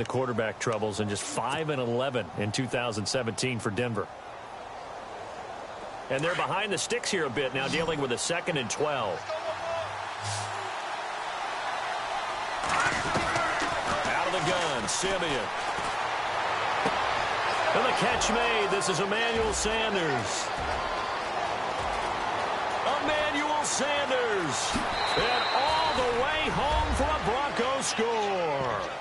The quarterback troubles, and just 5-11 in 2017 for Denver. And they're behind the sticks here a bit now, dealing with a 2nd and 12. Out of the gun, Simeon. And the catch made. This is Emmanuel Sanders. Emmanuel Sanders. And all the way home for a Broncos score.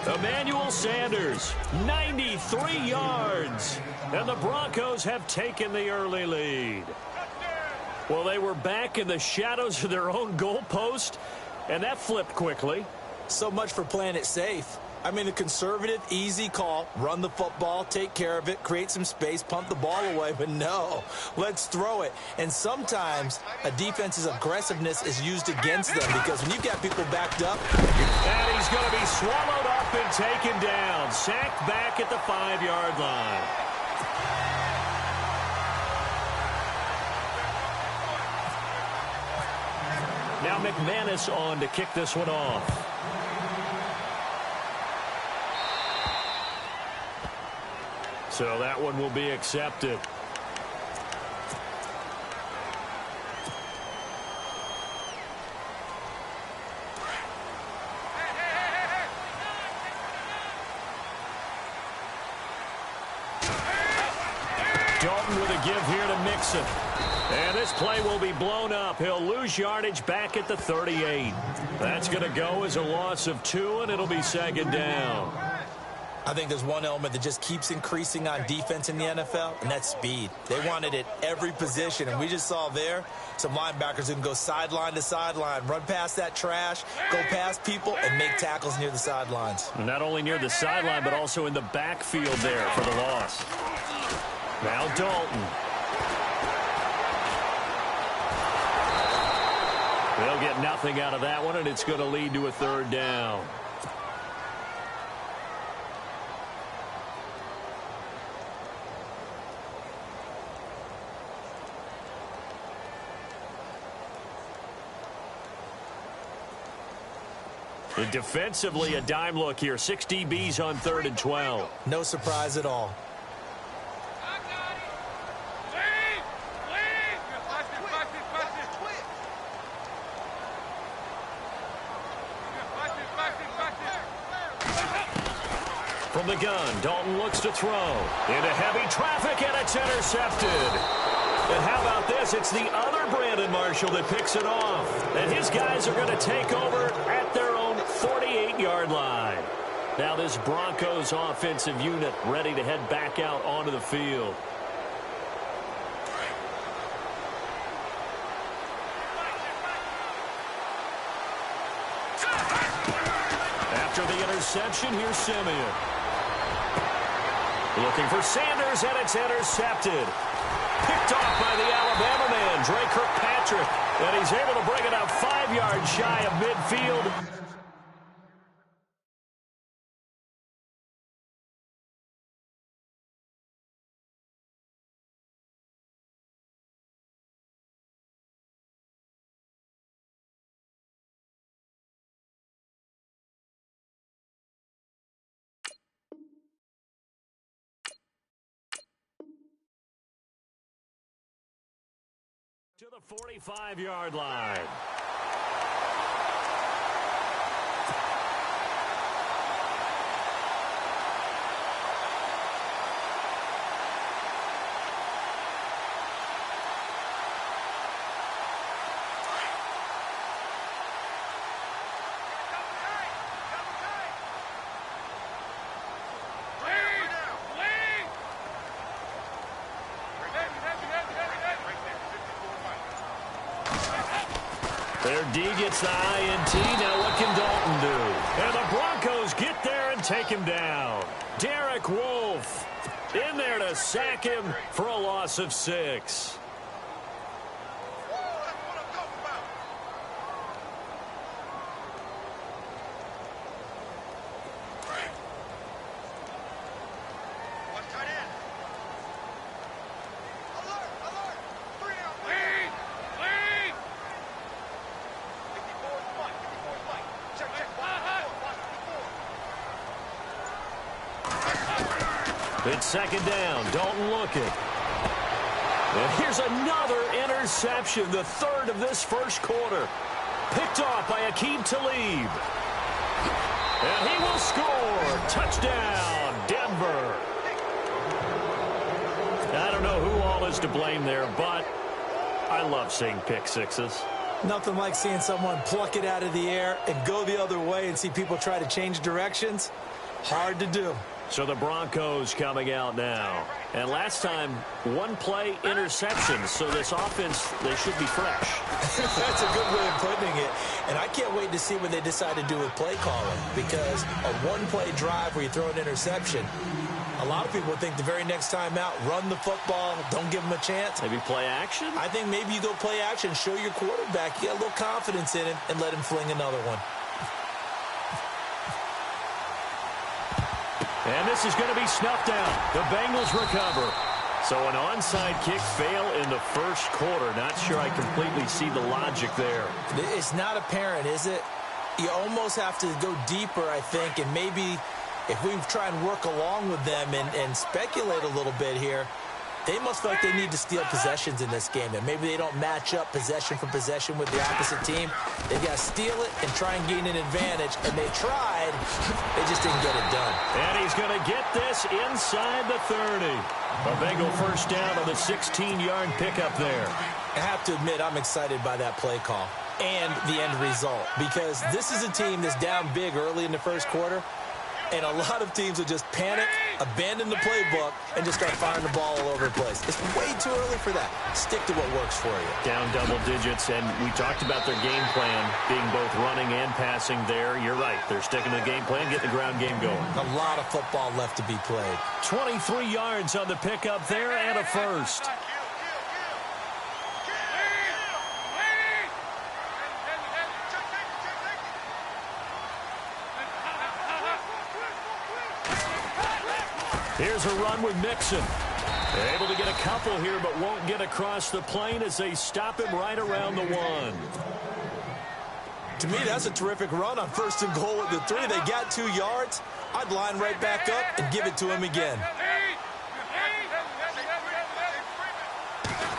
Emmanuel Sanders, 93 yards. And the Broncos have taken the early lead. Well, they were back in the shadows of their own goalpost, and that flipped quickly. So much for playing it safe. I mean, a conservative, easy call, run the football, take care of it, create some space, punt the ball away, but no, let's throw it. And sometimes a defense's aggressiveness is used against them because when you've got people backed up. And he's going to be swallowed up and taken down, sacked back at the 5-yard line. Now McManus on to kick this one off. So that one will be accepted. Dalton with a give here to Mixon. And this play will be blown up. He'll lose yardage back at the 38. That's going to go as a loss of 2, and it'll be 2nd down. I think there's one element that just keeps increasing on defense in the NFL, and that's speed. They want it at every position, and we just saw there some linebackers who can go sideline to sideline, run past that trash, go past people, and make tackles near the sidelines. Not only near the sideline, but also in the backfield there for the loss. Now Dalton. They'll get nothing out of that one, and it's going to lead to a 3rd down. And defensively, a dime look here. 6 DBs on 3rd and 12. No surprise at all. From the gun, Dalton looks to throw. Into heavy traffic, and it's intercepted. And how about this? It's the other Brandon Marshall that picks it off. And his guys are going to take over at their own 48-yard line. Now this Broncos offensive unit ready to head back out onto the field. After the interception, here's Simeon. Looking for Sanders, and it's intercepted. Picked off by the Alabama man, Dre Kirkpatrick. And he's able to bring it up 5 yards shy of midfield. To the 45-yard line. Their D gets the INT. Now what can Dalton do? And the Broncos get there and take him down. Derek Wolfe in there to sack him for a loss of 6. It's second down. Dalton looking. And here's another interception, the third of this first quarter. Picked off by Aqib Talib. And he will score. Touchdown, Denver. I don't know who all is to blame there, but I love seeing pick sixes. Nothing like seeing someone pluck it out of the air and go the other way and see people try to change directions. Hard to do. So the Broncos coming out now. And last time, one-play interception. So this offense, they should be fresh. That's a good way of putting it. And I can't wait to see what they decide to do with play calling. Because a one-play drive where you throw an interception, a lot of people think the very next time out, run the football, don't give them a chance. Maybe play action? I think maybe you go play action, show your quarterback, you got a little confidence in him, and let him fling another one. And this is going to be snuffed out. The Bengals recover. So an onside kick fail in the first quarter. Not sure I completely see the logic there. It's not apparent, is it? You almost have to go deeper, I think, and maybe if we try and work along with them and speculate a little bit here, they must feel like they need to steal possessions in this game. And maybe they don't match up possession for possession with the opposite team. They've got to steal it and try and gain an advantage. And they tried. They just didn't get it done. And he's going to get this inside the 30. A Bengal first down on the 16-yard pickup there. I have to admit, I'm excited by that play call and the end result. Because this is a team that's down big early in the first quarter. And a lot of teams will just panic, abandon the playbook, and just start firing the ball all over the place. It's way too early for that. Stick to what works for you. Down double digits, and we talked about their game plan being both running and passing there. You're right. They're sticking to the game plan, getting the ground game going. A lot of football left to be played. 23 yards on the pickup there and a first. Here's a run with Mixon. Able to get a couple here, but won't get across the plane as they stop him right around the 1. To me, that's a terrific run on first and goal at the 3. They got 2 yards. I'd line right back up and give it to him again.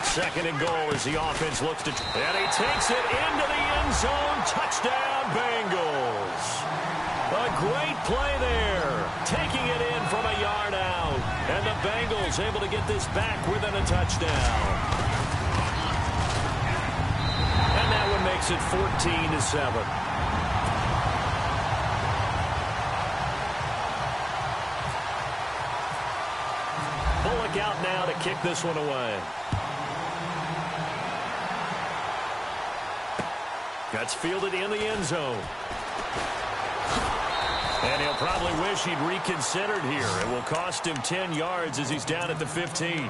Second and goal as the offense looks to... And he takes it into the end zone. Touchdown, Bengals. A great play there. Taking it in from a yard out. And the Bengals able to get this back within a touchdown. And that one makes it 14-7. Bullock out now to kick this one away. That's fielded in the end zone. And he'll probably wish he'd reconsidered here. It will cost him 10 yards as he's down at the 15.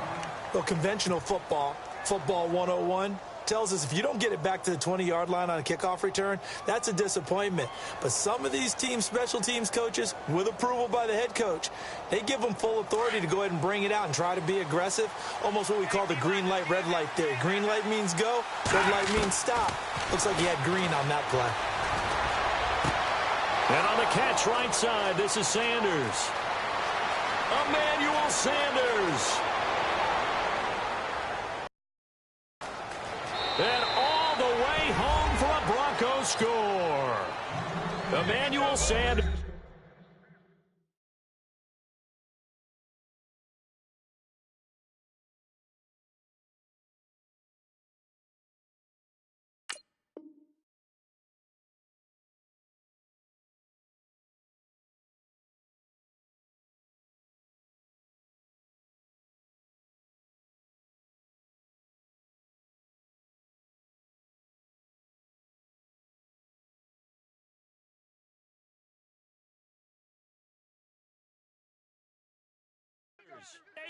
Well, conventional football 101, tells us if you don't get it back to the 20-yard line on a kickoff return, that's a disappointment. But some of these teams, special teams coaches, with approval by the head coach, they give them full authority to go ahead and bring it out and try to be aggressive. Almost what we call the green light, red light theory. Green light means go, red light means stop. Looks like he had green on that play. And on the catch right side, this is Sanders. Emmanuel Sanders. And all the way home for a Broncos score. Emmanuel Sanders. –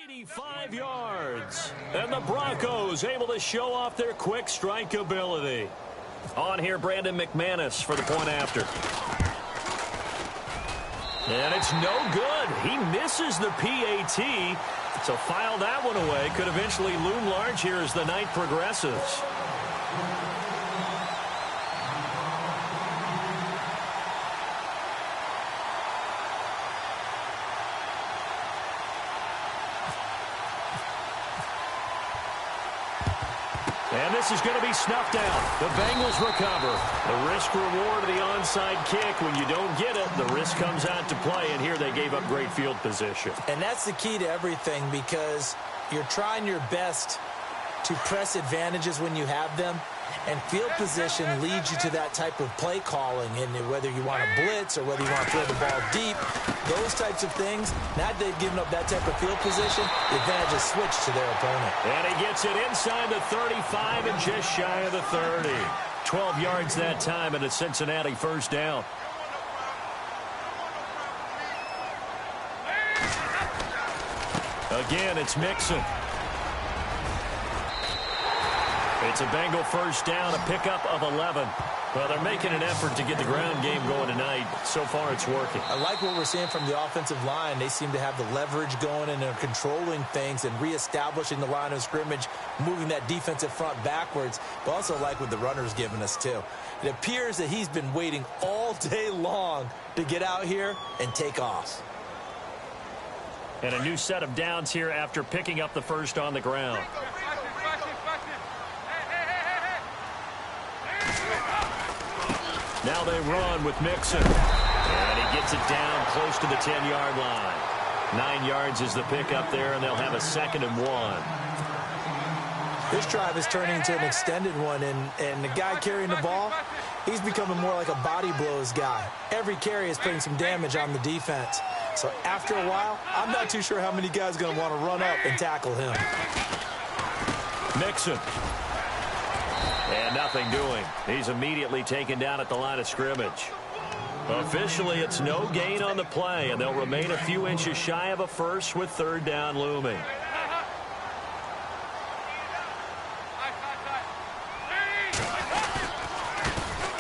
85 yards. And the Broncos able to show off their quick strike ability. On here, Brandon McManus for the point after. And it's no good. He misses the PAT. So file that one away. Could eventually loom large here as the night progresses. And this is going to be snuffed out. The Bengals recover. The risk-reward of the onside kick. When you don't get it, the risk comes out to play, and here they gave up great field position. And that's the key to everything, because you're trying your best to press advantages when you have them, and field position leads you to that type of play calling, and whether you want to blitz or whether you want to throw the ball deep, those types of things. Now that they've given up that type of field position, the advantage is switched to their opponent. And he gets it inside the 35 and just shy of the 30. 12 yards that time, and a Cincinnati first down. Again, it's Mixon. It's a Bengal first down, a pickup of 11. Well, they're making an effort to get the ground game going tonight. So far, it's working. I like what we're seeing from the offensive line. They seem to have the leverage going, and they're controlling things and reestablishing the line of scrimmage, moving that defensive front backwards. But also like what the runner's giving us, too. It appears that he's been waiting all day long to get out here and take off. And a new set of downs here after picking up the first on the ground. Now they run with Mixon. And he gets it down close to the 10-yard line. 9 yards is the pickup there, and they'll have a 2nd and 1. This drive is turning into an extended one, and the guy carrying the ball, he's becoming more like a body blows guy. Every carry is putting some damage on the defense. So after a while, I'm not too sure how many guys are going to want to run up and tackle him. Mixon. And nothing doing. He's immediately taken down at the line of scrimmage. Officially, it's no gain on the play, and they'll remain a few inches shy of a first with 3rd down looming.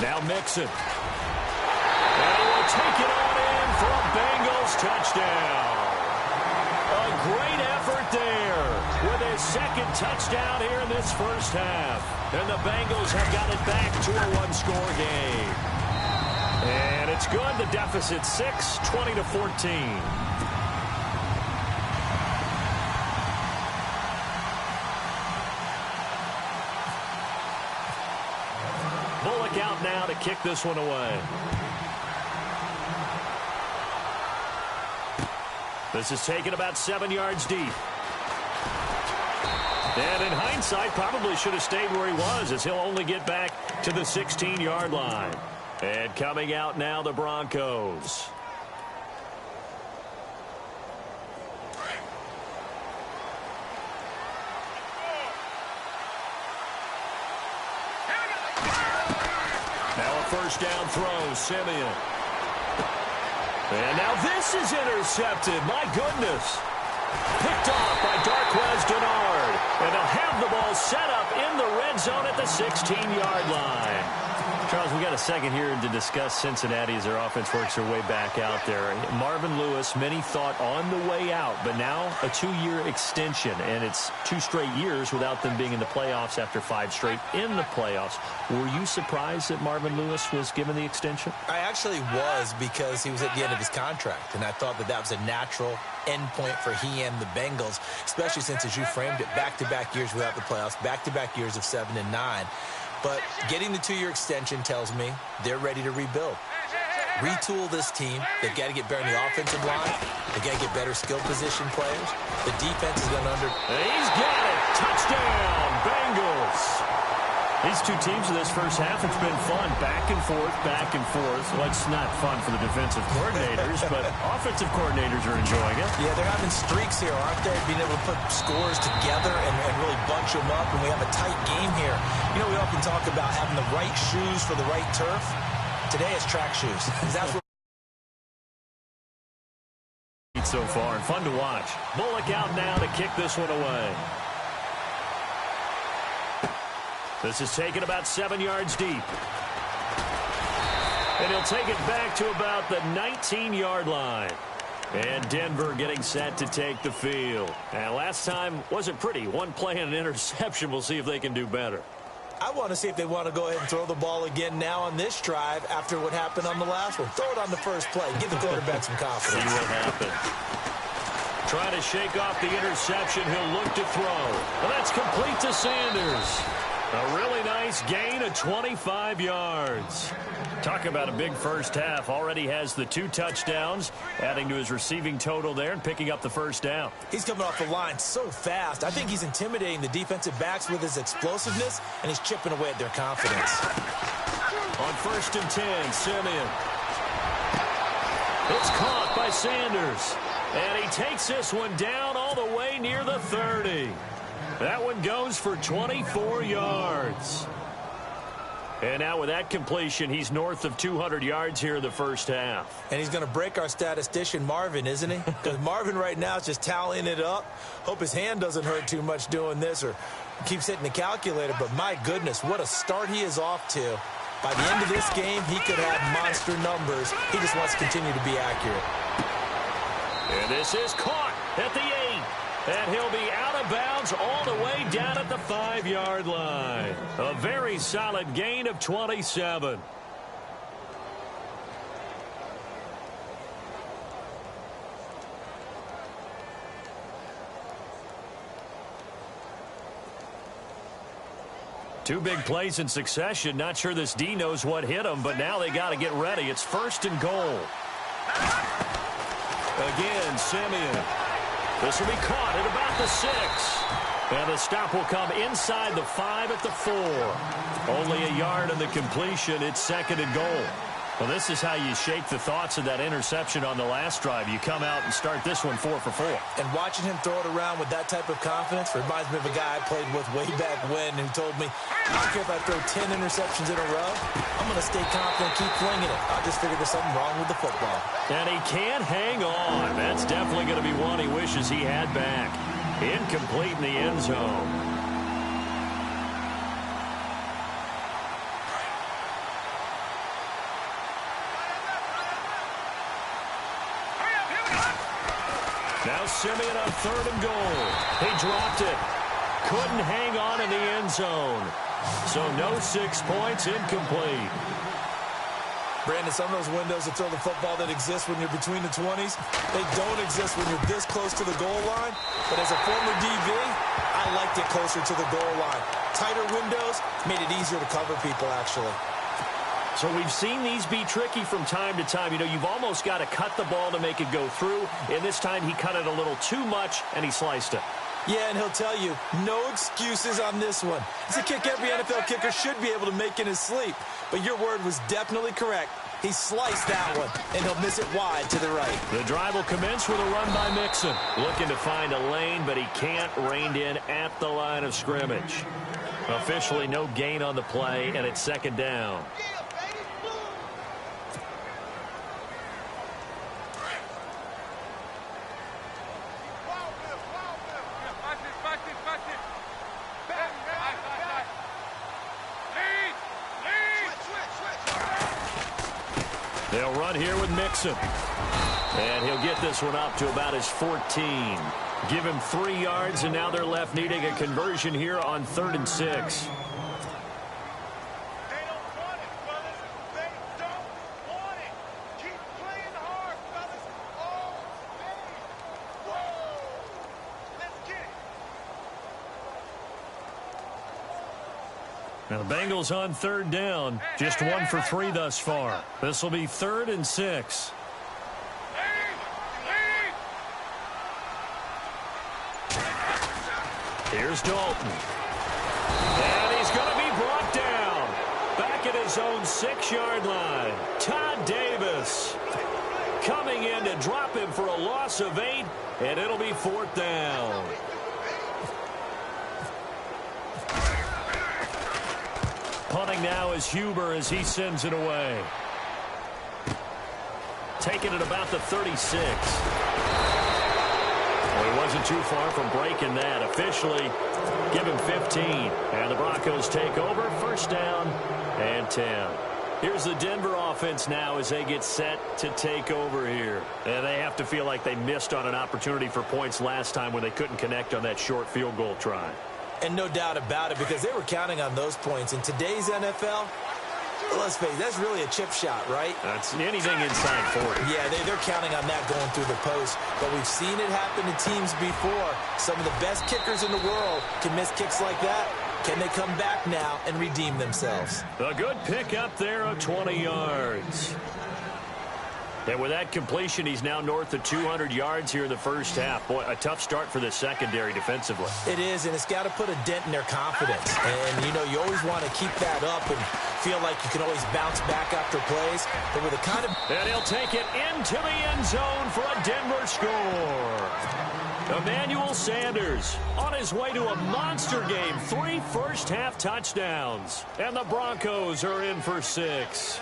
Now Mixon. And he will take it on in for a Bengals touchdown. A great effort there with his 2nd touchdown here in this first half. And the Bengals have got it back to a 1-score game. And it's good. The deficit 6, 20-14. Bullock out now to kick this one away. This is taken about 7 yards deep. And in hindsight, probably should have stayed where he was, as he'll only get back to the 16-yard line. And coming out now, the Broncos. Now a first down throw, Simeon. And now this is intercepted. My goodness. Picked off by Darquez Denard. And they'll have the ball set up in the red zone at the 16-yard line. Charles, we got a second here to discuss Cincinnati as their offense works their way back out there. Marvin Lewis, many thought on the way out, but now a 2-year extension, and it's 2 straight years without them being in the playoffs after 5 straight in the playoffs. Were you surprised that Marvin Lewis was given the extension? I actually was, because he was at the end of his contract, and I thought that that was a natural endpoint for he and the Bengals, especially since, as you framed it, back-to-back years without the playoffs, back-to-back years of 7 and 9. But getting the 2-year extension tells me they're ready to rebuild. Retool this team. They've got to get better in the offensive line. They've got to get better skill position players. The defense is going to He's got it. Touchdown, Bengals. These 2 teams in this first half, it's been fun. Back and forth, back and forth. Well, it's not fun for the defensive coordinators, but offensive coordinators are enjoying it. Yeah, they're having streaks here, aren't they? Being able to put scores together and really bunch them up, and we have a tight game here. You know, we often talk about having the right shoes for the right turf. Today it's track shoes. That's what so far, and fun to watch. Bullock out now to kick this one away. This is taken about 7 yards deep. And he'll take it back to about the 19-yard line. And Denver getting set to take the field. And last time wasn't pretty. 1 play and an interception. We'll see if they can do better. I want to see if they want to go ahead and throw the ball again now on this drive after what happened on the last one. Throw it on the first play. Give the quarterback some confidence. See what happens. Trying to shake off the interception. He'll look to throw. Well, that's complete to Sanders. A really nice gain of 25 yards. Talk about a big first half. Already has the 2 touchdowns, adding to his receiving total there and picking up the first down. He's coming off the line so fast. I think he's intimidating the defensive backs with his explosiveness, and he's chipping away at their confidence. On 1st and 10, Simeon. It's caught by Sanders. And he takes this one down all the way near the 30. That one goes for 24 yards. And now with that completion, he's north of 200 yards here in the first half. And he's going to break our statistician Marvin, isn't he? Because Marvin right now is just tallying it up. Hope his hand doesn't hurt too much doing this or keeps hitting the calculator. But my goodness, what a start he is off to. By the end of this game, he could have monster numbers. He just wants to continue to be accurate. And this is caught at the 8. And he'll be out of bounds all the way down at the 5-yard line. A very solid gain of 27. Two big plays in succession. Not sure this D knows what hit him, but now they got to get ready. It's 1st and goal. Again, Simeon. This will be caught at about the 6. And the stop will come inside the 5 at the 4. Only a yard on the completion. It's 2nd and goal. Well, this is how you shake the thoughts of that interception on the last drive. You come out and start this one 4 for 4. And watching him throw it around with that type of confidence reminds me of a guy I played with way back when who told me, I don't care if I throw 10 interceptions in a row, I'm going to stay confident, keep flinging it. I just figured there's something wrong with the football. And he can't hang on. That's definitely going to be one he wishes he had back. Incomplete in the end zone. Now Simeon on 3rd and goal. He dropped it. Couldn't hang on in the end zone. So no 6 points, incomplete. Brandon, some of those windows to throw the football that exist when you're between the 20s, they don't exist when you're this close to the goal line. But as a former DV, I liked it closer to the goal line. Tighter windows made it easier to cover people, actually. So we've seen these be tricky from time to time. You know, you've almost got to cut the ball to make it go through. And this time he cut it a little too much, and he sliced it. Yeah, and he'll tell you, no excuses on this one. It's a kick every NFL kicker should be able to make in his sleep. But your word was definitely correct. He sliced that one, and he'll miss it wide to the right. The drive will commence with a run by Mixon. Looking to find a lane, but he can't. Reined in at the line of scrimmage. Officially no gain on the play, and it's 2nd down. They'll run here with Mixon. And he'll get this one up to about his 14. Give him 3 yards, and now they're left needing a conversion here on 3rd and 6. Now the Bengals on 3rd down. Just 1 for 3 thus far. This will be 3rd and 6. Here's Dalton. And he's going to be brought down. Back at his own 6-yard line. Todd Davis coming in to drop him for a loss of 8. And it'll be 4th down. Punting now is Huber as he sends it away. Taking it about the 36. Well, he wasn't too far from breaking that. Officially, give him 15. And the Broncos take over. 1st down and 10. Here's the Denver offense now as they get set to take over here. And they have to feel like they missed on an opportunity for points last time when they couldn't connect on that short field goal try. And no doubt about it, because they were counting on those points. In today's NFL, let's face it, that's really a chip shot, right? That's anything inside 40. Yeah, they're counting on that going through the post. But we've seen it happen to teams before. Some of the best kickers in the world can miss kicks like that. Can they come back now and redeem themselves? A good pickup there of 20 yards. And with that completion, he's now north of 200 yards here in the first half. Boy, a tough start for the secondary defensively. It is, and it's got to put a dent in their confidence. And, you know, you always want to keep that up and feel like you can always bounce back after plays. But with the kind of... And he'll take it into the end zone for a Denver score. Emmanuel Sanders on his way to a monster game. 3 first-half touchdowns. And the Broncos are in for 6.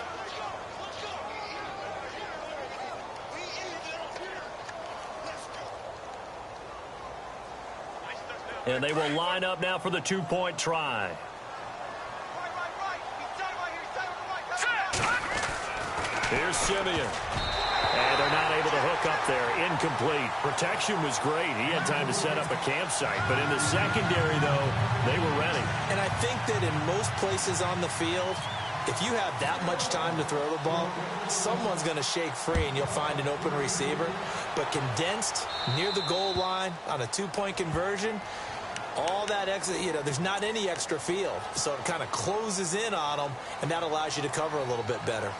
And they will line up now for the 2-point try. Here's Simeon. And they're not able to hook up there. Incomplete. Protection was great. He had time to set up a campsite. But in the secondary, though, they were ready. And I think that in most places on the field, if you have that much time to throw the ball, someone's going to shake free and you'll find an open receiver. But condensed near the goal line on a 2-point conversion, all that extra, you know, there's not any extra field. So it kind of closes in on them, and that allows you to cover a little bit better.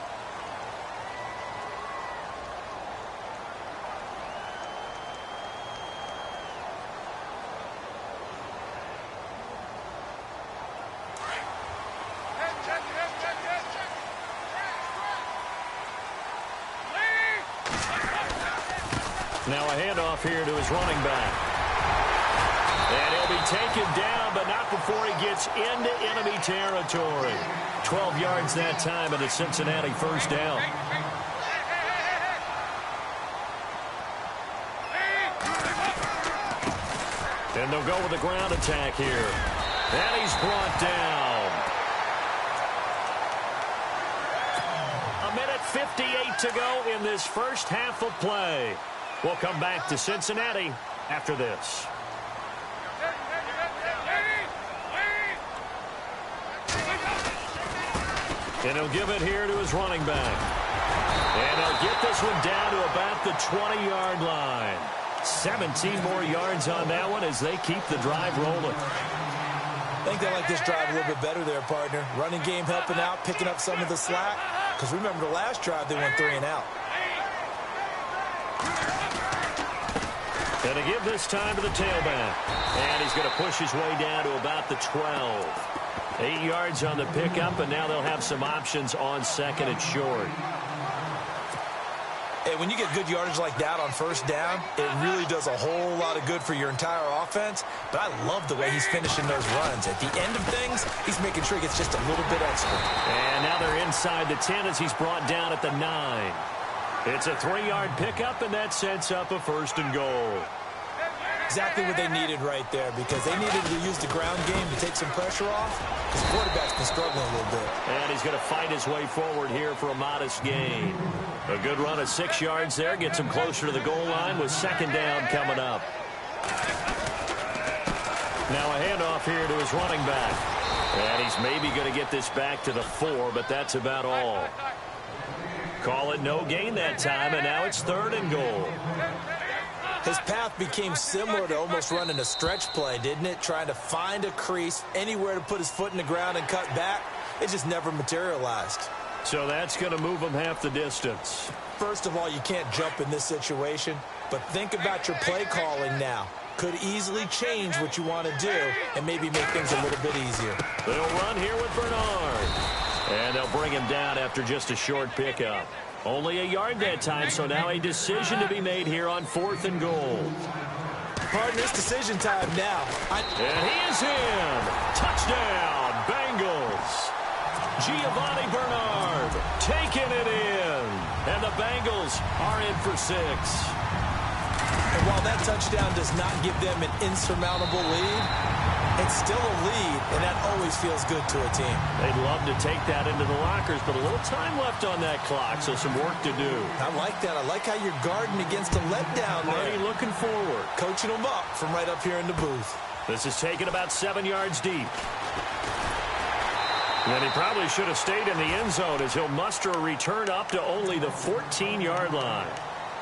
Now a handoff here to his running back. And he'll be taken down, but not before he gets into enemy territory. 12 yards that time at a Cincinnati first down. And they'll go with the ground attack here. And he's brought down. 1:58 to go in this first half of play. We'll come back to Cincinnati after this. And he'll give it here to his running back. And he'll get this one down to about the 20-yard line. 17 more yards on that one as they keep the drive rolling. I think they like this drive a little bit better there, partner. Running game helping out, picking up some of the slack. Because remember the last drive, they went 3 and out. And to give this time to the tailback. And he's going to push his way down to about the 12. 8 yards on the pickup, and now they'll have some options on second and short. Hey, when you get good yardage like that on first down, it really does a whole lot of good for your entire offense. But I love the way he's finishing those runs. At the end of things, he's making sure he gets just a little bit extra. And now they're inside the 10 as he's brought down at the 9. It's a 3-yard pickup, and that sets up a first and goal. Exactly what they needed right there, because they needed to use the ground game to take some pressure off, because the quarterback's been struggling a little bit. And he's going to fight his way forward here for a modest gain. A good run of 6 yards there gets him closer to the goal line with second down coming up. Now a handoff here to his running back. And he's maybe going to get this back to the 4, but that's about all. Call it no gain that time, and now it's third and goal. His path became similar to almost running a stretch play, didn't it? Trying to find a crease, anywhere to put his foot in the ground and cut back. It just never materialized. So that's going to move him half the distance. First of all, you can't jump in this situation, but think about your play calling now. Could easily change what you want to do and maybe make things a little bit easier. They'll run here with Bernard. And they'll bring him down after just a short pickup. Only a yard that time, so now a decision to be made here on 4th and goal. Partner, it's decision time now. And he is in. Touchdown, Bengals. Giovanni Bernard taking it in. And the Bengals are in for 6. And while that touchdown does not give them an insurmountable lead, it's still a lead, and that always feels good to a team. They'd love to take that into the lockers, but a little time left on that clock, so some work to do. I like that. I like how you're guarding against a letdown there. Already looking forward. Coaching them up from right up here in the booth. This is taken about 7 yards deep. And he probably should have stayed in the end zone as he'll muster a return up to only the 14-yard line.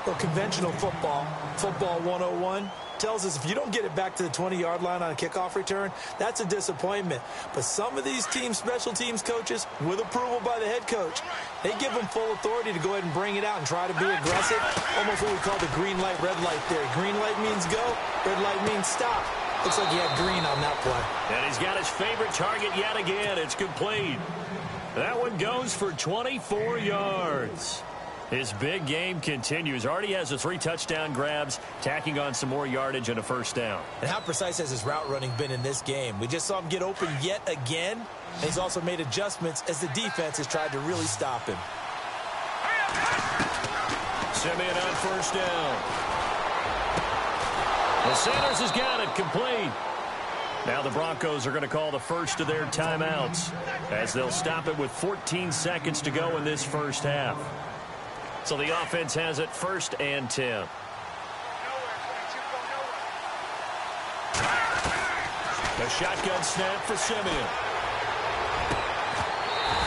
Well, conventional football 101, tells us if you don't get it back to the 20-yard line on a kickoff return, that's a disappointment. But some of these special teams coaches, with approval by the head coach, they give them full authority to go ahead and bring it out and try to be aggressive, almost what we call the green light, red light theory. Green light means go, red light means stop. Looks like he had green on that play. And he's got his favorite target yet again. It's complete. That one goes for 24 yards. His big game continues. Already has the 3 touchdown grabs, tacking on some more yardage and a first down. And how precise has his route running been in this game? We just saw him get open yet again. And he's also made adjustments as the defense has tried to really stop him. Simeon on first down. And Sanders has got it complete. Now the Broncos are going to call the first of their timeouts as they'll stop it with 14 seconds to go in this first half. So the offense has it 1st and 10. The shotgun snap for Simeon.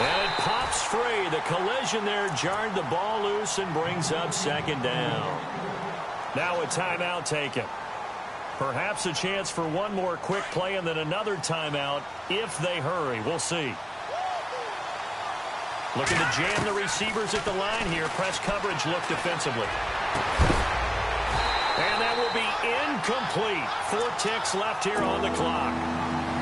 And it pops free. The collision there jarred the ball loose and brings up 2nd down. Now a timeout taken. Perhaps a chance for one more quick play and then another timeout if they hurry. We'll see. Looking to jam the receivers at the line here. Press coverage look defensively. And that will be incomplete. 4 ticks left here on the clock.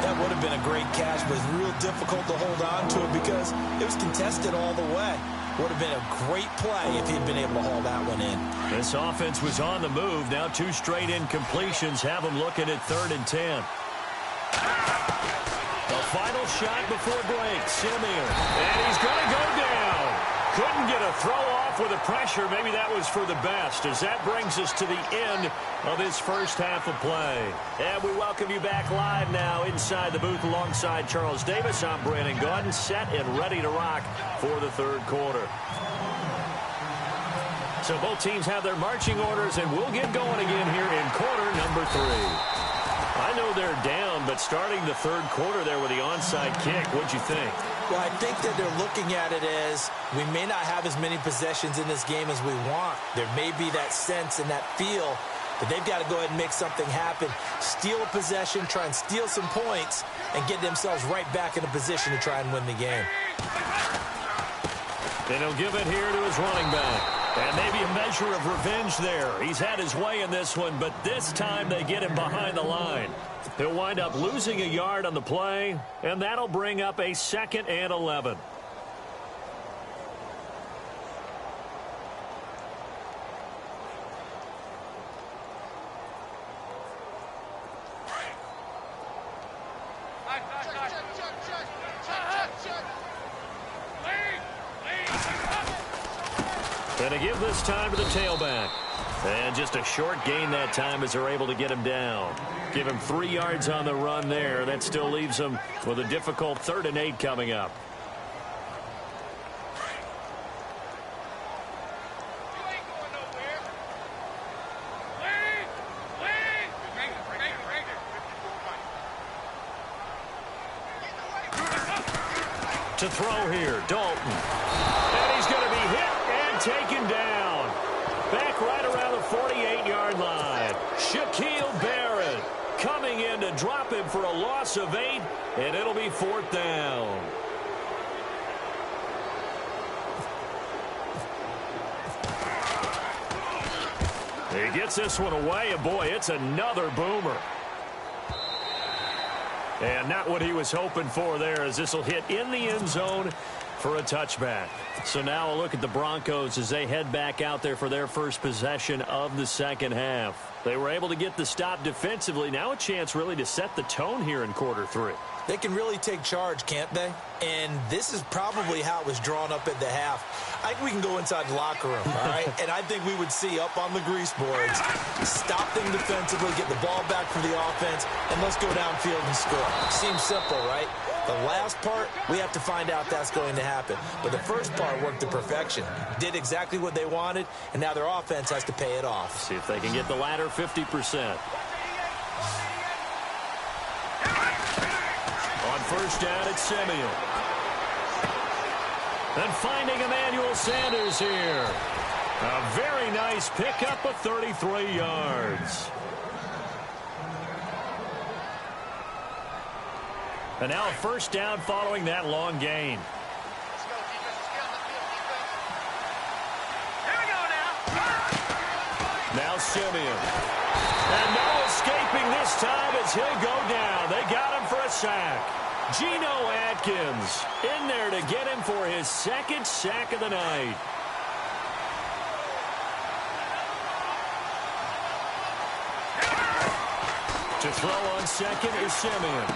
That would have been a great catch, but it's real difficult to hold on to it because it was contested all the way. Would have been a great play if he'd been able to haul that one in. This offense was on the move. Now 2 straight incompletions have them looking at 3rd and 10. The final shot before break, Simeon. And he's going to go down. Couldn't get a throw off with the pressure. Maybe that was for the best, as that brings us to the end of his first half of play. And we welcome you back live now inside the booth alongside Charles Davis. I'm Brandon Gaudin, set and ready to rock for the 3rd quarter. So both teams have their marching orders, and we'll get going again here in quarter number 3. I know they're down, but starting the 3rd quarter there with the onside kick, what'd you think? Well, I think that they're looking at it as we may not have as many possessions in this game as we want. There may be that sense and that feel that they've got to go ahead and make something happen, steal a possession, try and steal some points, and get themselves right back in a position to try and win the game. And he'll give it here to his running back. And maybe a measure of revenge there. He's had his way in this one, but this time they get him behind the line. He'll wind up losing a yard on the play, and that'll bring up a 2nd and 11. And to give this time to the tailback. And just a short gain that time as they're able to get him down. Give him 3 yards on the run there. That still leaves him with a difficult 3rd and 8 coming up. To throw here, Dalton. And he's going to be hit and taken down. Back right around the 48-yard line. Shaquille Barrett coming in to drop him for a loss of 8, and it'll be 4th down. He gets this one away, and boy, it's another boomer. And not what he was hoping for there, as this will hit in the end zone for a touchback. So now a look at the Broncos as they head back out there for their first possession of the 2nd half. They were able to get the stop defensively. Now a chance really to set the tone here in quarter 3. They can really take charge, can't they? And this is probably how it was drawn up at the half. I think we can go inside the locker room, all right? And I think we would see up on the grease boards, stop them defensively, get the ball back from the offense, and let's go downfield and score. Seems simple, right? The last part, we have to find out that's going to happen. But the first part worked to perfection. Did exactly what they wanted, and now their offense has to pay it off. See if they can get the latter 50%. On first down, it's Simeon. And finding Emmanuel Sanders here. A very nice pickup of 33 yards. And now a first down following that long gain. Now Simeon. And no escaping this time as he'll go down. They got him for a sack. Geno Atkins in there to get him for his second sack of the night. To throw on second is Simeon.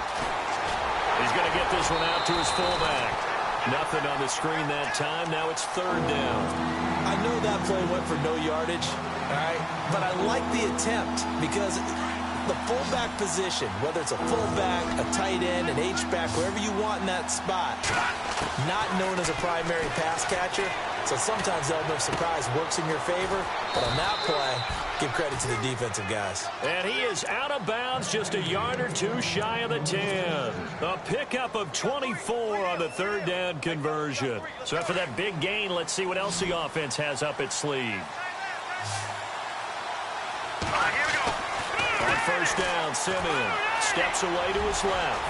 He's going to get this one out to his fullback. Nothing on the screen that time. Now it's third down. I know that play went for no yardage, all right? But I like the attempt because the fullback position, whether it's a fullback, a tight end, an H-back, wherever you want in that spot, not known as a primary pass catcher. So sometimes the element of surprise works in your favor. But on that play, give credit to the defensive guys. And he is out of bounds just a yard or two shy of the 10. A pickup of 24 on the third down conversion. So after that big gain, let's see what else the offense has up its sleeve. On first down, Simeon steps away to his left.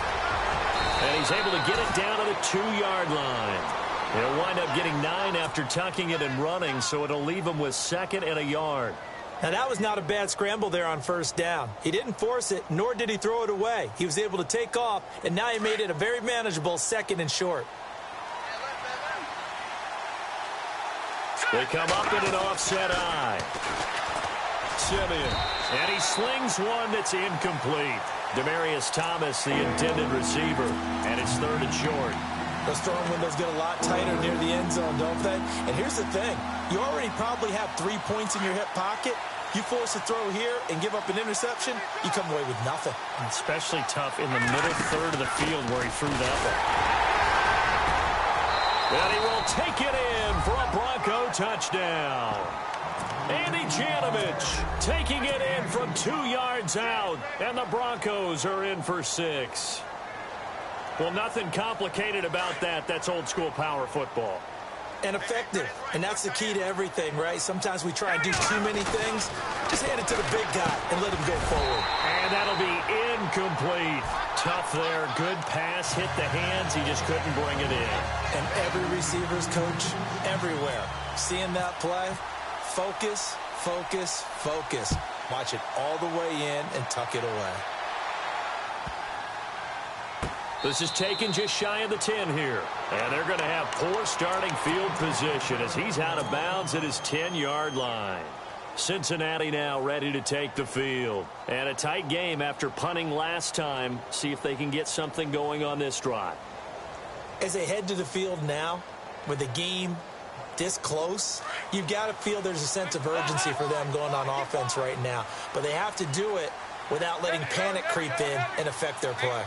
And he's able to get it down to the 2-yard line. He'll wind up getting 9 after tucking it and running, so it'll leave him with second and a yard. Now, that was not a bad scramble there on first down. He didn't force it, nor did he throw it away. He was able to take off, and now he made it a very manageable second and short. They come up in an offset eye. Simeon, and he slings one that's incomplete. Demaryius Thomas, the intended receiver, and it's third and short. Those throwing windows get a lot tighter near the end zone, don't they? And here's the thing. You already probably have 3 points in your hip pocket. You force a throw here and give up an interception, you come away with nothing. Especially tough in the middle third of the field where he threw that one. And he will take it in for a Bronco touchdown. Andy Janovich taking it in from 2 yards out, and the Broncos are in for 6. Well, nothing complicated about that. That's old-school power football. And effective. And that's the key to everything, right? Sometimes we try and do too many things. Just hand it to the big guy and let him go forward. And that'll be incomplete. Tough there. Good pass. Hit the hands. He just couldn't bring it in. And every receiver's coach everywhere. Seeing that play, focus, focus, focus. Watch it all the way in and tuck it away. This is taken just shy of the 10 here. And they're going to have poor starting field position as he's out of bounds at his 10-yard line. Cincinnati now ready to take the field. And a tight game after punting last time. See if they can get something going on this drive. As they head to the field now, with the game this close, you've got to feel there's a sense of urgency for them going on offense right now. But they have to do it without letting panic creep in and affect their play.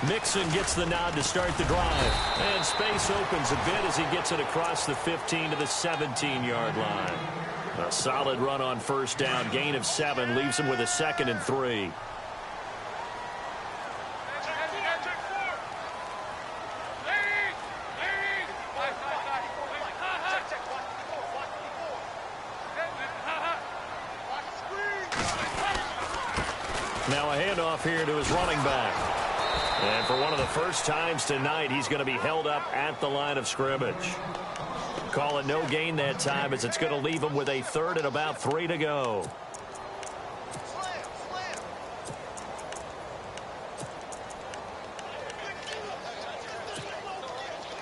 Mixon gets the nod to start the drive. And space opens a bit as he gets it across the 15 to the 17-yard line. A solid run on first down. Gain of 7 leaves him with a 2nd and 3. Now a handoff here to his running back. And for one of the first times tonight, he's going to be held up at the line of scrimmage. Call it no gain that time as it's going to leave him with a 3rd and about 3 to go.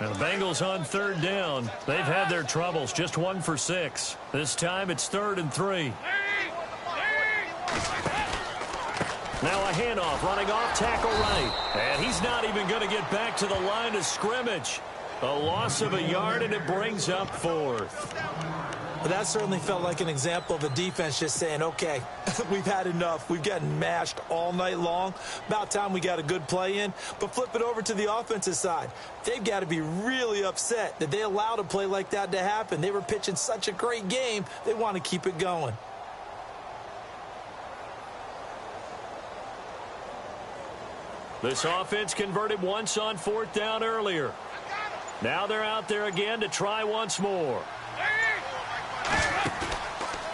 And the Bengals on 3rd down. They've had their troubles, just 1 for 6. This time it's 3rd and 3. Now a handoff, running off tackle right. And he's not even going to get back to the line of scrimmage. A loss of a yard, and it brings up 4th. But that certainly felt like an example of a defense just saying, okay, we've had enough. We've gotten mashed all night long. About time we got a good play in. But flip it over to the offensive side. They've got to be really upset that they allowed a play like that to happen. They were pitching such a great game, they want to keep it going. This offense converted once on 4th down earlier. Now they're out there again to try once more.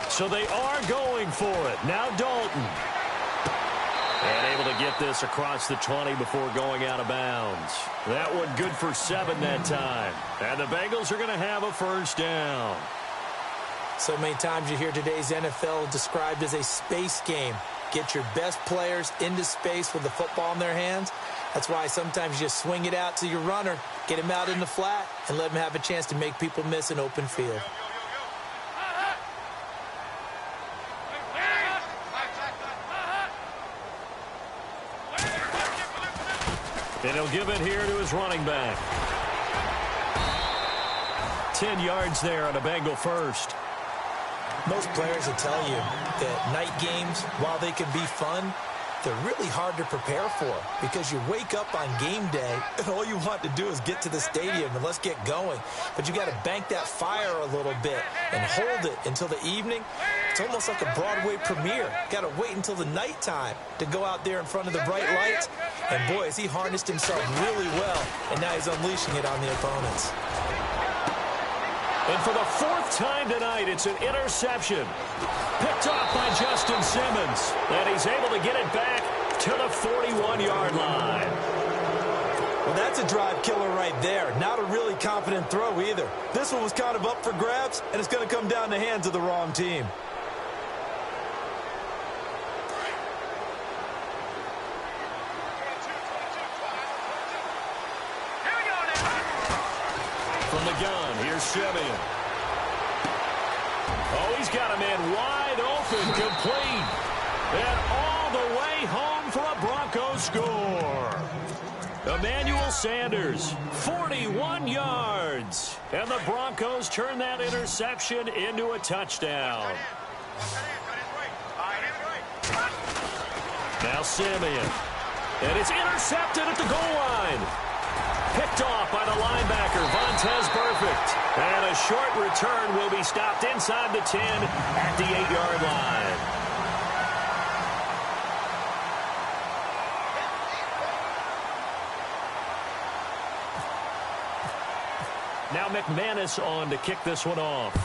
So they are going for it. Now Dalton. And able to get this across the 20 before going out of bounds. That one good for 7 that time. And the Bengals are going to have a first down. So many times you hear today's NFL described as a space game. Get your best players into space with the football in their hands. That's why sometimes you just swing it out to your runner, get him out in the flat, and let him have a chance to make people miss an open field. And he'll give it here to his running back. 10 yards there on a Bengal first. Most players will tell you that night games, while they can be fun, they're really hard to prepare for because you wake up on game day and all you want to do is get to the stadium and let's get going. But you got to bank that fire a little bit and hold it until the evening. It's almost like a Broadway premiere. Got to wait until the nighttime to go out there in front of the bright lights. And boy, has he harnessed himself really well, and now he's unleashing it on the opponents. And for the 4th time tonight, it's an interception. Picked off by Justin Simmons. And he's able to get it back to the 41-yard line. Well, that's a drive killer right there. Not a really confident throw either. This one was kind of up for grabs, and it's going to come down the hands of the wrong team. From the gun, here's Simeon. Oh, he's got a man wide open, complete. And all the way home for a Broncos score. Emmanuel Sanders, 41 yards. And the Broncos turn that interception into a touchdown. Now Simeon. And it's intercepted at the goal line. Picked off by the linebacker, Vontaze Burfict. And a short return will be stopped inside the 10 at the 8-yard line. Now McManus on to kick this one off.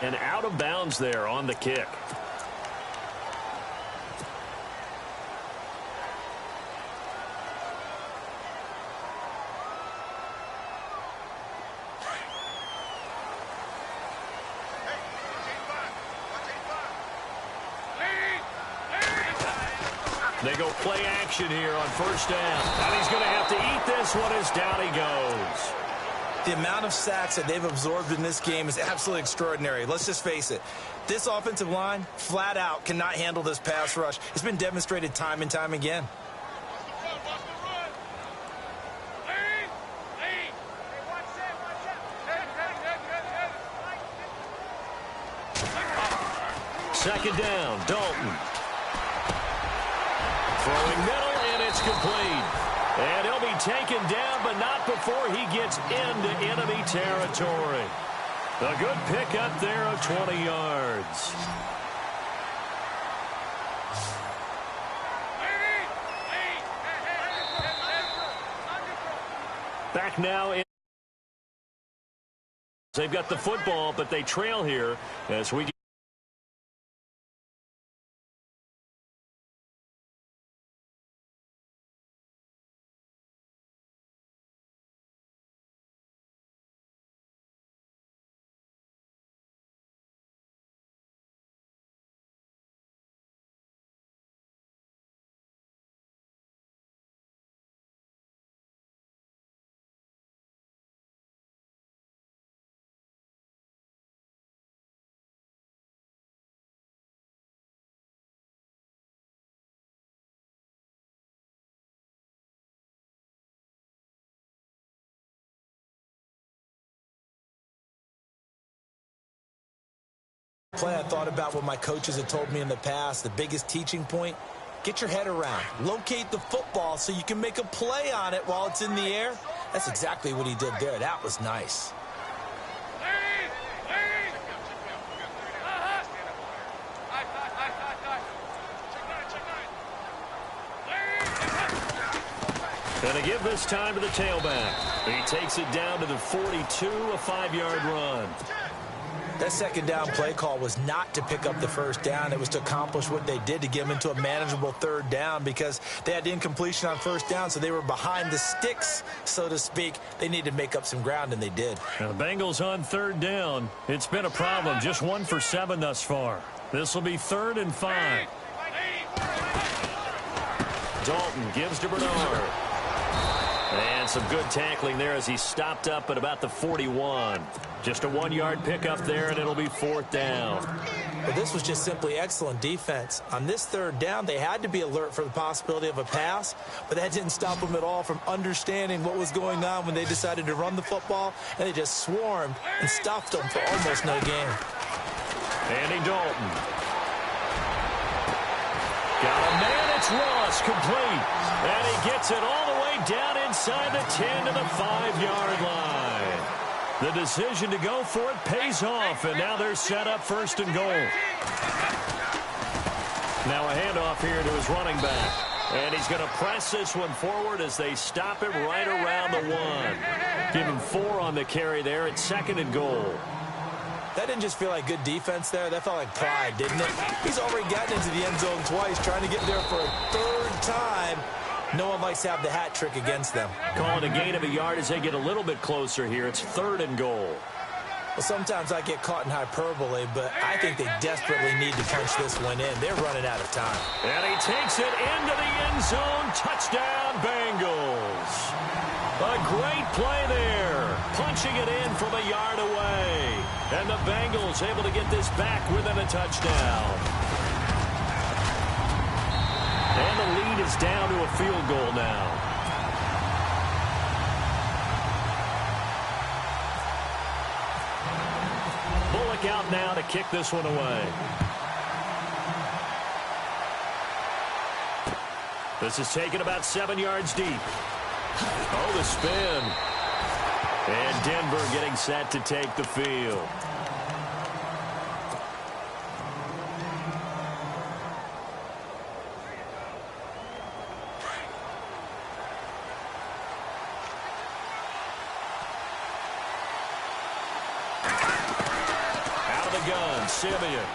And out of bounds there on the kick. They go play action here on first down. And he's going to have to eat this one as down he goes. The amount of sacks that they've absorbed in this game is absolutely extraordinary. Let's just face it. This offensive line, flat out, cannot handle this pass rush. It's been demonstrated time and time again. Second down, Dalton. Throwing middle, and it's complete. And he'll be taken down, but not before he gets into enemy territory. A good pickup there of 20 yards. Back now in. They've got the football, but they trail here as we get. Play I thought about what my coaches had told me in the past. The biggest teaching point, get your head around. Locate the football so you can make a play on it while it's in the air. That's exactly what he did there. That was nice. And they give this time to the tailback. He takes it down to the 42, a 5-yard run. That second down play call was not to pick up the first down. It was to accomplish what they did, to get them into a manageable third down, because they had incompletion on first down, so they were behind the sticks, so to speak. They needed to make up some ground, and they did. Now the Bengals on third down. It's been a problem. Just 1 for 7 thus far. This will be 3rd and 5. Dalton gives to Bernard. And some good tackling there as he stopped up at about the 41. Just a 1-yard pickup there, and it'll be 4th down. But this was just simply excellent defense. On this third down, they had to be alert for the possibility of a pass, but that didn't stop them at all from understanding what was going on when they decided to run the football, and they just swarmed and stopped them for almost no gain. Andy Dalton. Got a man, it's Ross, complete. And he gets it all the way down inside the 10 to the 5-yard line. The decision to go for it pays off, and now they're set up 1st and goal. Now a handoff here to his running back. And he's going to press this one forward as they stop him right around the 1. Give him 4 on the carry there at 2nd and goal. That didn't just feel like good defense there. That felt like pride, didn't it? He's already gotten into the end zone twice, trying to get there for a 3rd time. No one likes to have the hat trick against them. Calling a gain of a yard as they get a little bit closer here. It's 3rd and goal. Well, sometimes I get caught in hyperbole, but I think they desperately need to punch this one in. They're running out of time. And he takes it into the end zone. Touchdown, Bengals. A great play there. Punching it in from a yard away. And the Bengals able to get this back within a touchdown. And the lead is down to a field goal now. Bullock out now to kick this one away. This is taken about 7 yards deep. Oh, the spin. And Denver getting set to take the field. Out of the gun, Simeon.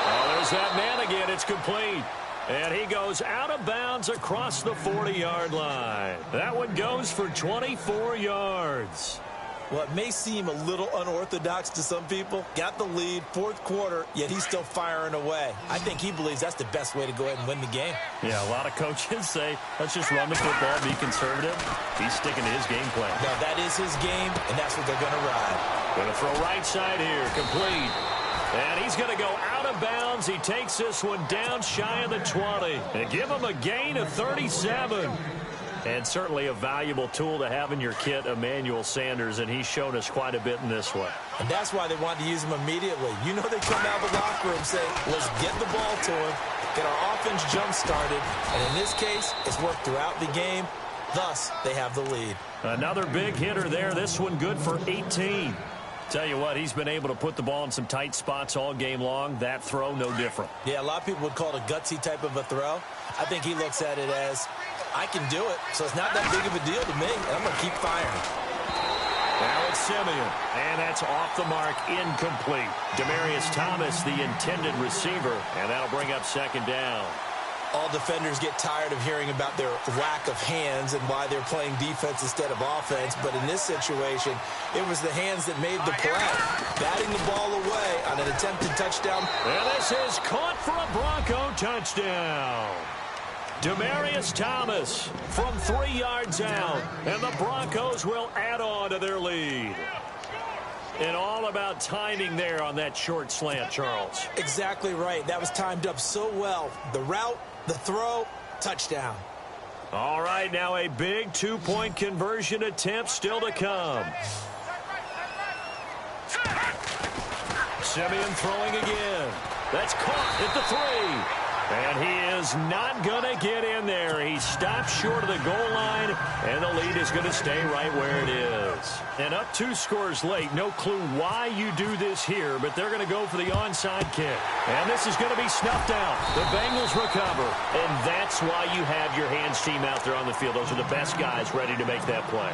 Oh, there's that man again. It's complete. And he goes out of bounds across the 40-yard line. That one goes for 24 yards. Well, it may seem a little unorthodox to some people. Got the lead, 4th quarter, yet he's still firing away. I think he believes that's the best way to go ahead and win the game. Yeah, a lot of coaches say, let's just run the football, be conservative. He's sticking to his game plan. No, that is his game, and that's what they're going to ride. Going to throw right side here, complete. And he's going to go out of bounds. He takes this one down shy of the 20. And give him a gain of 37. And certainly a valuable tool to have in your kit, Emmanuel Sanders, and he's shown us quite a bit in this one. And that's why they wanted to use him immediately. You know they come out of the locker room saying, let's get the ball to him, get our offense jump-started. And in this case, it's worked throughout the game. Thus, they have the lead. Another big hitter there. This one good for 18. Tell you what, he's been able to put the ball in some tight spots all game long. That throw, no different. Yeah, a lot of people would call it a gutsy type of a throw. I think he looks at it as, I can do it, so it's not that big of a deal to me, and I'm going to keep firing. Now it's Simeon, and that's off the mark, incomplete. Demaryius Thomas, the intended receiver, and that'll bring up 2nd down. All defenders get tired of hearing about their lack of hands and why they're playing defense instead of offense. But in this situation, it was the hands that made the play. Batting the ball away on an attempted touchdown. And this is caught for a Bronco touchdown. Demaryius Thomas from 3 yards out. And the Broncos will add on to their lead. And all about timing there on that short slant, Charles. Exactly right. That was timed up so well. The route, the throw, touchdown. All right, now a big 2-point conversion attempt still to come. Simeon throwing again. That's caught at the 3. And he is not going to get in there. He stopped short of the goal line, and the lead lead is going to stay right where it is. And up 2 scores late. No clue why you do this here, but they're going to go for the onside kick. And this is going to be snuffed out. The Bengals recover. And that's why you have your hands team out there on the field. Those are the best guys ready to make that play.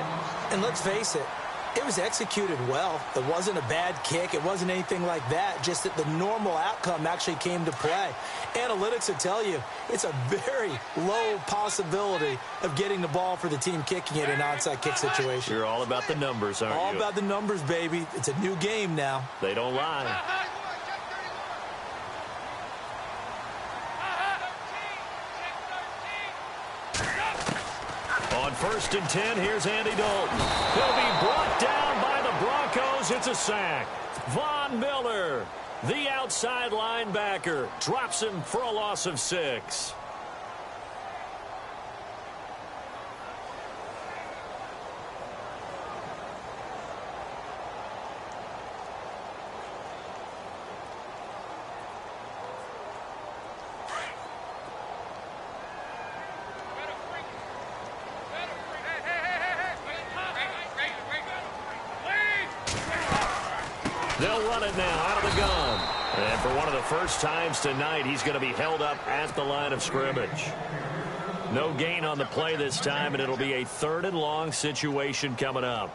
And let's face it, it was executed well. It wasn't a bad kick. It wasn't anything like that. Just that the normal outcome actually came to play. Analytics will tell you it's a very low possibility of getting the ball for the team kicking it in an onside kick situation. You're all about the numbers, aren't you? All about the numbers, baby. It's a new game now. They don't lie. On 1st and 10, here's Andy Dalton. He'll be brought down by the Broncos. It's a sack. Von Miller, the outside linebacker, drops him for a loss of 6. They'll run it now out of the gun. And for one of the first times tonight, he's going to be held up at the line of scrimmage. No gain on the play this time, and it'll be a 3rd and long situation coming up.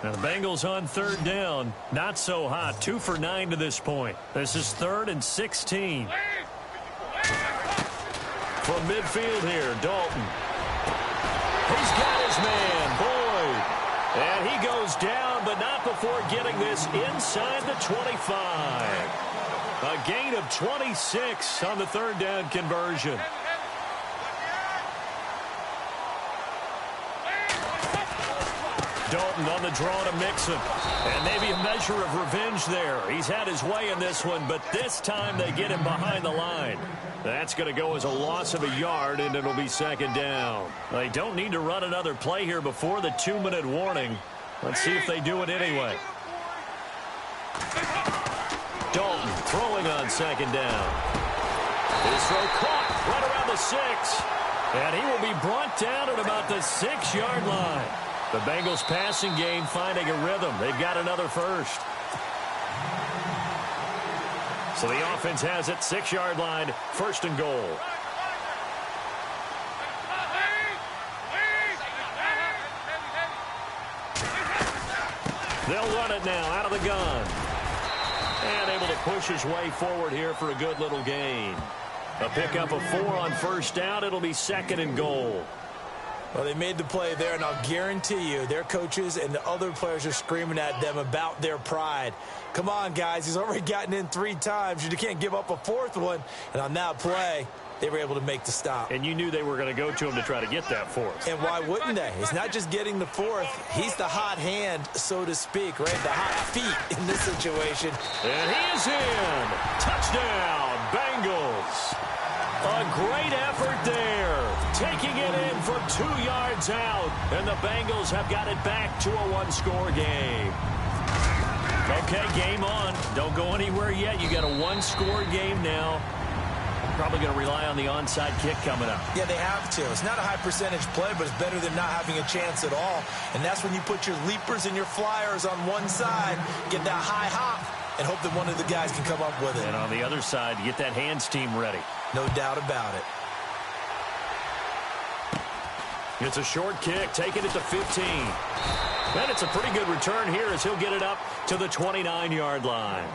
Now the Bengals on 3rd down. Not so hot. 2 for 9 to this point. This is 3rd and 16. From midfield here, Dalton. He's got his man, Boyd. And he goes down, but not before getting this inside the 25. A gain of 26 on the 3rd down conversion. Dalton on the draw to Mixon. And maybe a measure of revenge there. He's had his way in this one, but this time they get him behind the line. That's going to go as a loss of a yard, and it'll be 2nd down. They don't need to run another play here before the 2-minute warning. Let's see if they do it anyway. Dalton throwing on 2nd down. His throw caught right around the 6. And he will be brought down at about the 6-yard line. The Bengals passing game finding a rhythm. They've got another first. So the offense has it, 6-yard line, 1st and goal. They'll run it now out of the gun. And able to push his way forward here for a good little gain. A pickup of 4 on 1st down. It'll be 2nd and goal. Well, they made the play there, and I'll guarantee you their coaches and the other players are screaming at them about their pride. Come on, guys. He's already gotten in 3 times. You can't give up a 4th one. And on that play, they were able to make the stop. And you knew they were going to go to him to try to get that 4th. And why wouldn't they? It's not just getting the 4th. He's the hot hand, so to speak, right? The hot feet in this situation. And he is in. Touchdown, Bengals. A great effort there. Taking it in from 2 yards out. And the Bengals have got it back to a 1-score game. Okay, game on. Don't go anywhere yet. You got a 1-score game now. Probably going to rely on the onside kick coming up. Yeah, they have to. It's not a high percentage play, but it's better than not having a chance at all. And that's when you put your leapers and your flyers on one side, get that high hop, and hope that one of the guys can come up with it. And on the other side, get that hands team ready. No doubt about it. It's a short kick, taking it to 15. And it's a pretty good return here as he'll get it up to the 29-yard line.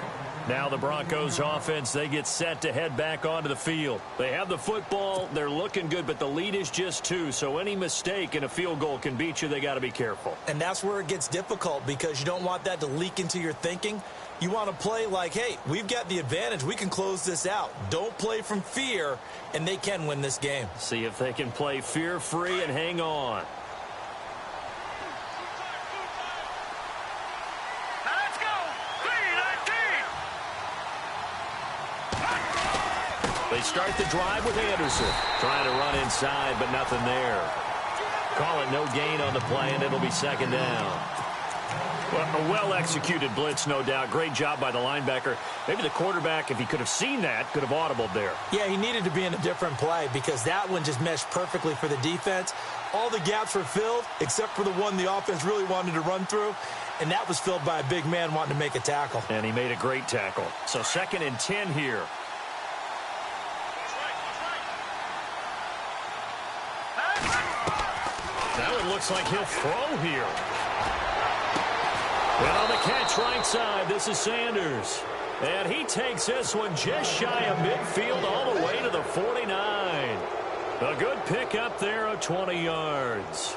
Now the Broncos offense, they get set to head back onto the field. They have the football, they're looking good, but the lead is just 2, so any mistake in a field goal can beat you. They got to be careful. And that's where it gets difficult because you don't want that to leak into your thinking. You want to play like, hey, we've got the advantage. We can close this out. Don't play from fear, and they can win this game. See if they can play fear-free and hang on. They start the drive with Anderson. Trying to run inside, but nothing there. Call it no gain on the play, and it'll be 2nd down. Well, a well-executed blitz, no doubt. Great job by the linebacker. Maybe the quarterback, if he could have seen that, could have audibled there. Yeah, he needed to be in a different play because that one just meshed perfectly for the defense. All the gaps were filled except for the one the offense really wanted to run through, and that was filled by a big man wanting to make a tackle. And he made a great tackle. So 2nd and 10 here. Now it looks like he'll throw here. And on the catch right side, this is Sanders. And he takes this one just shy of midfield all the way to the 49. A good pick up there of 20 yards.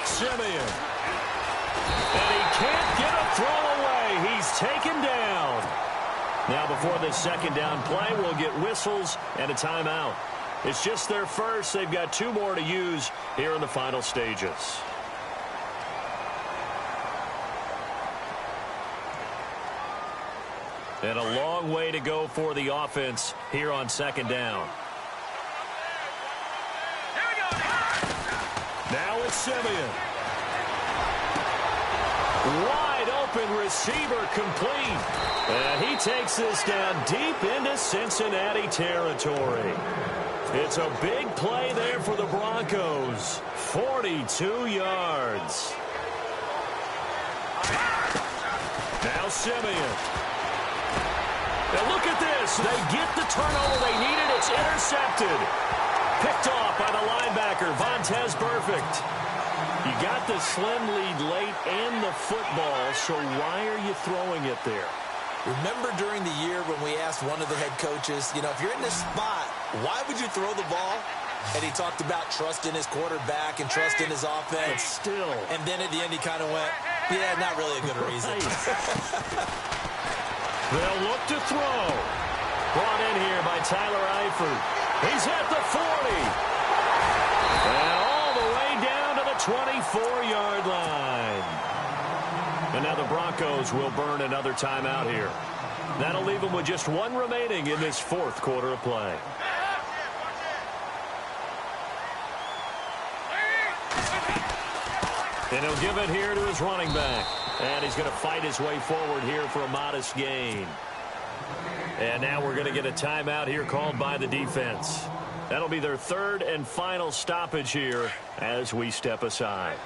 Simeon. And he can't get a throw away. He's taken down. Now before this 2nd down play, we'll get whistles and a timeout. It's just their first. They've got 2 more to use here in the final stages. And a long way to go for the offense here on 2nd down. Now it's Simeon. Wide open receiver complete. And he takes this down deep into Cincinnati territory. It's a big play there for the Broncos. 42 yards. Now Simeon. Now look at this. They get the turnover they needed. It's intercepted. Picked off by the linebacker, Vontaze Burfict. You got the slim lead late and the football, so why are you throwing it there? Remember during the year when we asked one of the head coaches, you know, if you're in this spot, why would you throw the ball? And he talked about trust in his quarterback and trust in his offense. But still. And then at the end he kind of went, yeah, not really a good reason. They'll look to throw. Brought in here by Tyler Eifert. He's at the 40. And all the way down to the 24-yard line. And now the Broncos will burn another timeout here. That'll leave them with just 1 remaining in this 4th quarter of play. And he'll give it here to his running back. And he's going to fight his way forward here for a modest gain. And now we're going to get a timeout here called by the defense. That'll be their 3rd and final stoppage here as we step aside.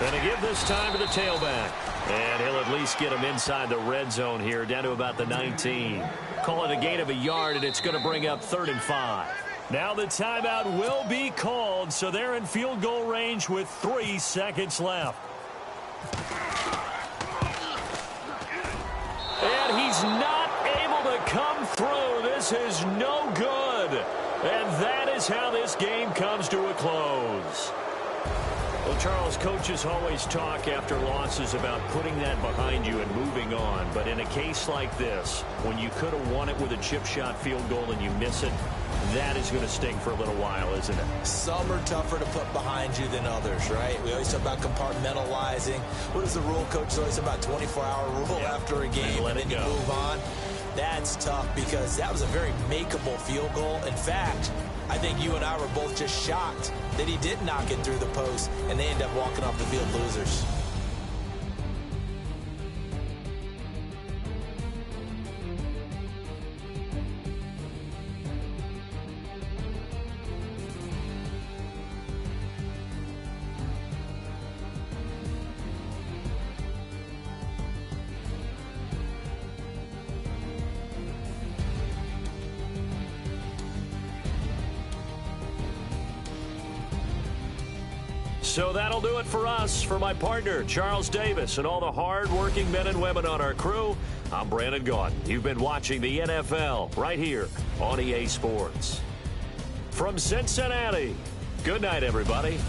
Going to give this time to the tailback. And he'll at least get him inside the red zone here, down to about the 19. Call it a gain of a yard, and it's going to bring up 3rd and 5. Now the timeout will be called, so they're in field goal range with 3 seconds left. And he's not able to come through. This is no good. And that is how this game comes to a close. Well, Charles, coaches always talk after losses about putting that behind you and moving on. But in a case like this, when you could have won it with a chip shot field goal and you miss it, that is going to sting for a little while, isn't it? Some are tougher to put behind you than others, right? We always talk about compartmentalizing. What is the rule, coach? Always about 24-hour rule after a game, and then you move on. That's tough because that was a very makeable field goal. In fact, I think you and I were both just shocked that he did knock it through the post, and they end up walking off the field losers. So that'll do it for us. For my partner, Charles Davis, and all the hard-working men and women on our crew, I'm Brandon Gaudin. You've been watching the NFL right here on EA Sports. From Cincinnati, good night, everybody.